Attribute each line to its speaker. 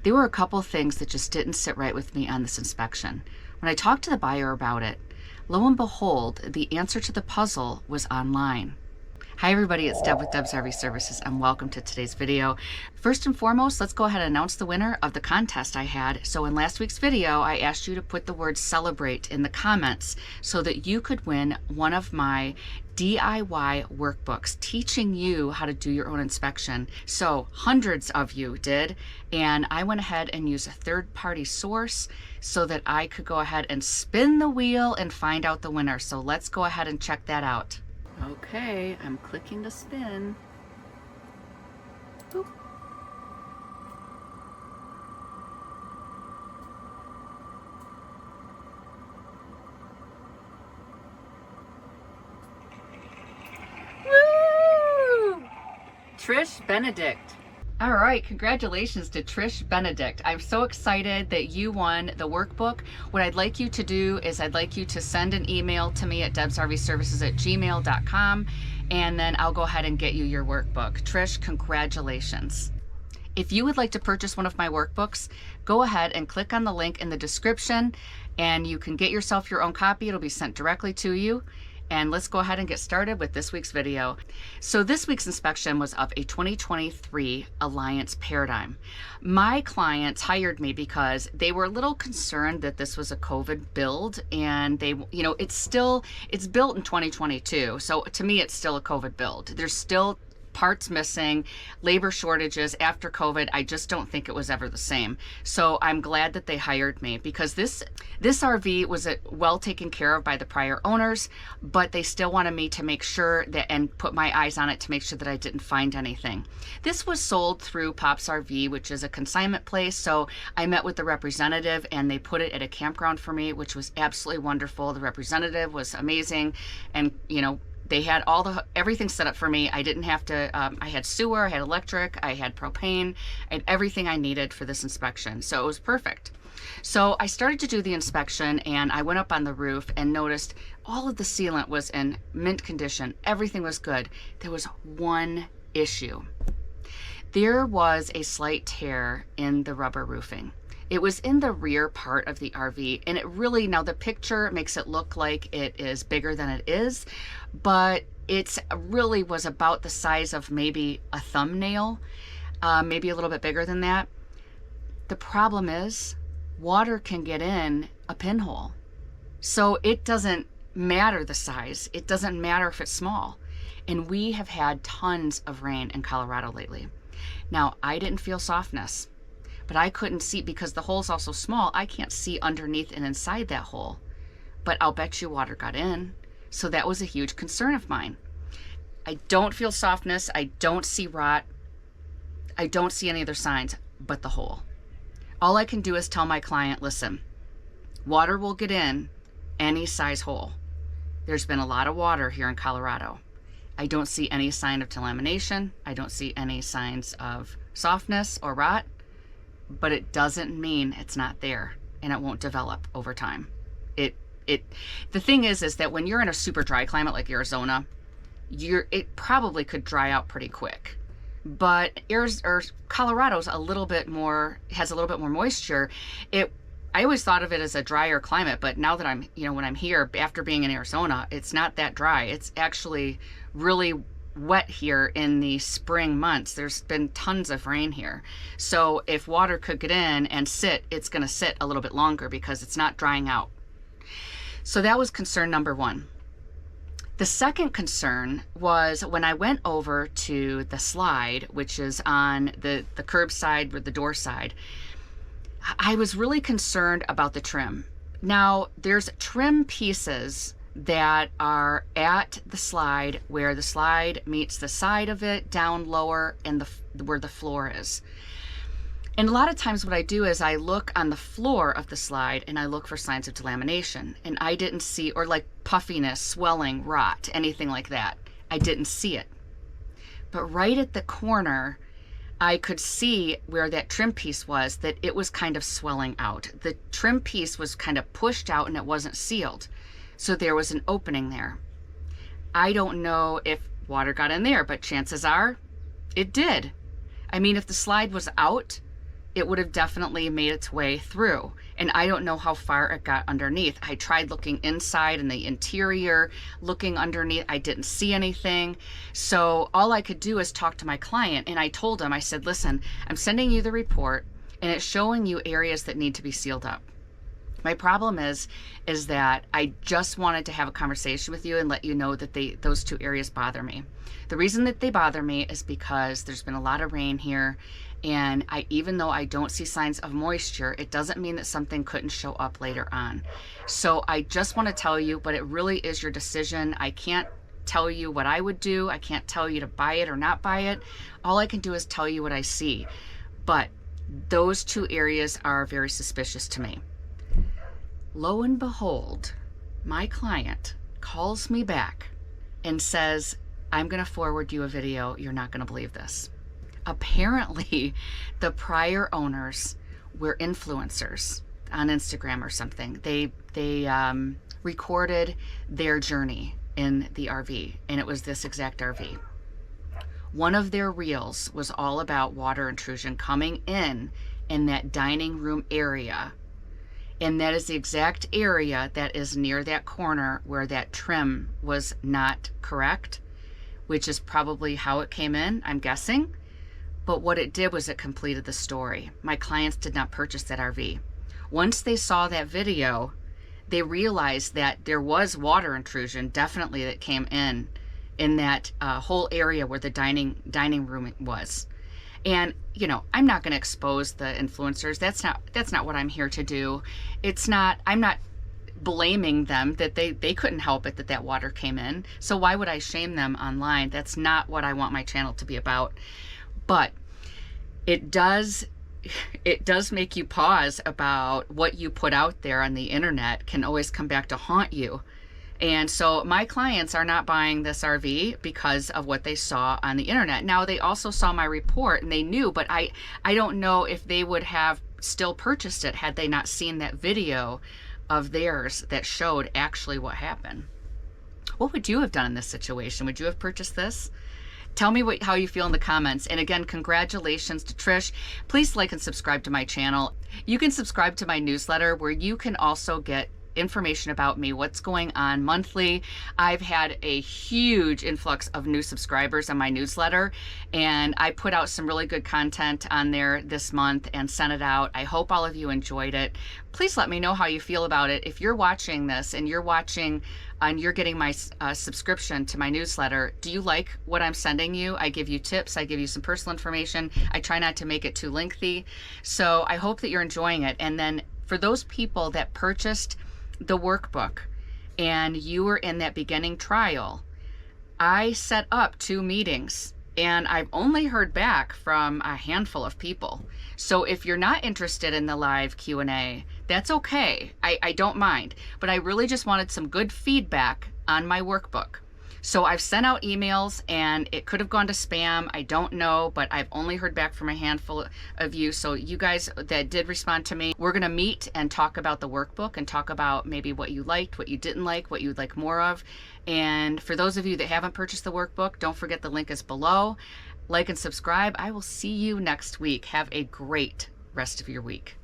Speaker 1: There were a couple things that just didn't sit right with me on this inspection. When I talked to the buyer about it, lo and behold, the answer to the puzzle was online. Hi everybody, it's Deb with Debs RV Services and welcome to today's video. First and foremost, let's go ahead and announce the winner of the contest I had. So in last week's video, I asked you to put the word celebrate in the comments so that you could win one of my DIY workbooks teaching you how to do your own inspection. So hundreds of you did, and I went ahead and used a third-party source so that I could go ahead and spin the wheel and find out the winner. So let's go ahead and check that out. Okay, I'm clicking to spin. Boop. Woo! Trish Benedict. All right, congratulations to Trish Benedict. I'm so excited that you won the workbook. What I'd like you to do is I'd like you to send an email to me at debsrvservices@gmail.com, and then I'll go ahead and get you your workbook. Trish, congratulations. If you would like to purchase one of my workbooks, go ahead and click on the link in the description and you can get yourself your own copy. It'll be sent directly to you. And let's go ahead and get started with this week's video. So this week's inspection was of a 2023 Alliance Paradigm. My clients hired me because they were a little concerned that this was a COVID build, and they, you know, it's built in 2022. So to me, it's still a COVID build. There's still parts missing, labor shortages after COVID. I just don't think it was ever the same. So I'm glad that they hired me because this RV was well taken care of by the prior owners, but they still wanted me to make sure that and put my eyes on it to make sure that I didn't find anything. This was sold through Pop's RV, which is a consignment place. So I met with the representative and they put it at a campground for me, which was absolutely wonderful. The representative was amazing, and you know, they had everything set up for me. I didn't have to, I had sewer, I had electric, I had propane, I had everything I needed for this inspection. So it was perfect. So I started to do the inspection and I went up on the roof and noticed all of the sealant was in mint condition. Everything was good. There was one issue. There was a slight tear in the rubber roofing. It was in the rear part of the RV, and it really, now the picture makes it look like it is bigger than it is, but it really was about the size of maybe a thumbnail, maybe a little bit bigger than that. The problem is water can get in a pinhole. So it doesn't matter the size. It doesn't matter if it's small. And we have had tons of rain in Colorado lately. Now, I didn't feel softness, but I couldn't see because the hole's also small. I can't see underneath and inside that hole, but I'll bet you water got in. So that was a huge concern of mine. I don't feel softness. I don't see rot. I don't see any other signs but the hole. All I can do is tell my client, listen, water will get in any size hole. There's been a lot of water here in Colorado. I don't see any sign of delamination. I don't see any signs of softness or rot. But it doesn't mean it's not there and it won't develop over time. The thing is that when you're in a super dry climate like Arizona, it probably could dry out pretty quick. But Colorado's has a little bit more moisture. I always thought of it as a drier climate, but now that when I'm here after being in Arizona, it's not that dry. It's actually really wet here in the spring months. There's been tons of rain here. So if water could get in and sit, it's going to sit a little bit longer because it's not drying out. So that was concern number one. The second concern was when I went over to the slide, which is on the curb side or the door side, I was really concerned about the trim. Now, there's trim pieces that are at the slide where the slide meets the side of it down lower and where the floor is. And a lot of times what I do is I look on the floor of the slide and I look for signs of delamination, and I didn't see, or like puffiness, swelling, rot, anything like that. I didn't see it. But right at the corner, I could see where that trim piece was, that it was kind of swelling out. The trim piece was kind of pushed out and it wasn't sealed. So there was an opening there. I don't know if water got in there, but chances are it did. I mean, if the slide was out, it would have definitely made its way through. And I don't know how far it got underneath. I tried looking inside in the interior, looking underneath. I didn't see anything. So all I could do is talk to my client. And I told him, I said, listen, I'm sending you the report and it's showing you areas that need to be sealed up. My problem is that I just wanted to have a conversation with you and let you know that those two areas bother me. The reason that they bother me is because there's been a lot of rain here, and even though I don't see signs of moisture, it doesn't mean that something couldn't show up later on. So I just want to tell you, but it really is your decision. I can't tell you what I would do. I can't tell you to buy it or not buy it. All I can do is tell you what I see. But those two areas are very suspicious to me. Lo and behold, my client calls me back and says, I'm going to forward you a video. You're not going to believe this. Apparently, the prior owners were influencers on Instagram or something. They recorded their journey in the RV, and it was this exact RV. One of their reels was all about water intrusion coming in that dining room area. And that is the exact area that is near that corner where that trim was not correct, which is probably how it came in, I'm guessing. But what it did was it completed the story. My clients did not purchase that RV. Once they saw that video, they realized that there was water intrusion, definitely, that came in that whole area where the dining room was. And, you know, I'm not going to expose the influencers. That's not what I'm here to do. I'm not blaming them that they couldn't help it that water came in. So why would I shame them online? That's not what I want my channel to be about. But it does make you pause about what you put out there on the internet can always come back to haunt you. And so my clients are not buying this RV because of what they saw on the internet. Now, they also saw my report and they knew, but I don't know if they would have still purchased it had they not seen that video of theirs that showed actually what happened. What would you have done in this situation? Would you have purchased this? Tell me how you feel in the comments. And again, congratulations to Trish. Please like and subscribe to my channel. You can subscribe to my newsletter where you can also get information about me, what's going on monthly. I've had a huge influx of new subscribers on my newsletter, and I put out some really good content on there this month and sent it out. I hope all of you enjoyed it. Please let me know how you feel about it. If you're watching this and you're watching and you're getting my subscription to my newsletter, do you like what I'm sending you? I give you tips, I give you some personal information. I try not to make it too lengthy. So I hope that you're enjoying it. And then for those people that purchased the workbook and you were in that beginning trial, I set up 2 meetings and I've only heard back from a handful of people. So if you're not interested in the live Q&A, that's okay. I don't mind, but I really just wanted some good feedback on my workbook. So I've sent out emails and it could have gone to spam. I don't know, but I've only heard back from a handful of you. So you guys that did respond to me, we're going to meet and talk about the workbook and talk about maybe what you liked, what you didn't like, what you'd like more of. And for those of you that haven't purchased the workbook, don't forget the link is below. Like and subscribe. I will see you next week. Have a great rest of your week.